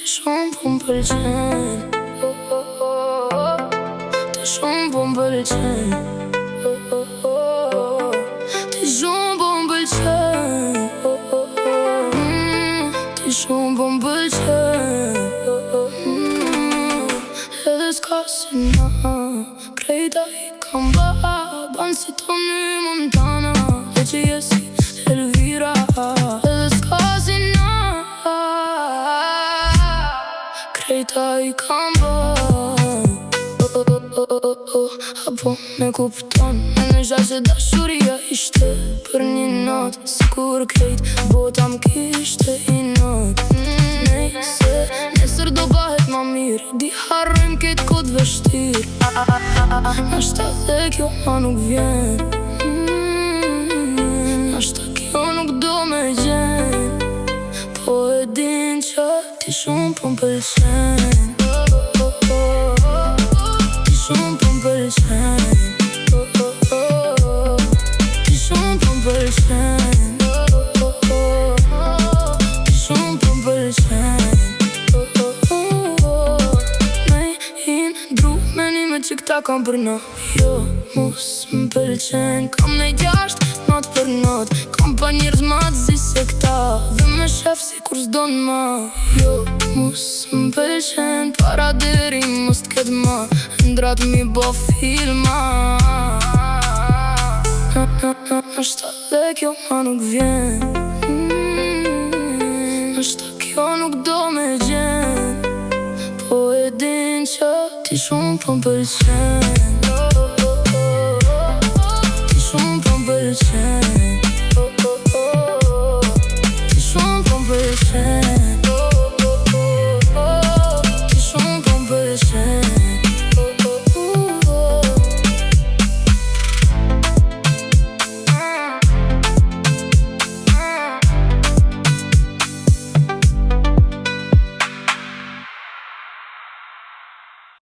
shumë po m'pëlqen, ti shumë po m'pëlqen, ti shumë po m'pëlqen, ti shumë po m'pëlqen. Edhe s'ka si na, krejta I kam ba, ban si Tony Montana, dhe që jesi Elvira. Edhe s'ka si na, krejta I kam ba. Apo me kupton, me në gjatë që dashuria ishte për një natë, sikur krejt bota m'kishte I natë. Nejse, nesër do bahet ma mirë, di harrojmë këtë kod vështirë. Nashta dhe kjo ma nuk vjen, nashta kjo nuk do me gjen, po e din që ti shumë po m'pëlqen, ti shumë po m'pëlqen, ti shumë po m'pëlqen, ti shumë po m'pëlqen. Që këta kam për na, jo, mus m'pëlqen. Kam nej 6 not për not, kam pa njerëz ma të zi se këta, dhe me shef si kur s'don ma. Jo, mus m'pëlqen, para deri mos t'ket ma, ndrat mi bo filma. Nashta dhe kjo ma nuk vjen, nashta kjo nuk do me gjen, po e din që ti shumë po m'pëlqen.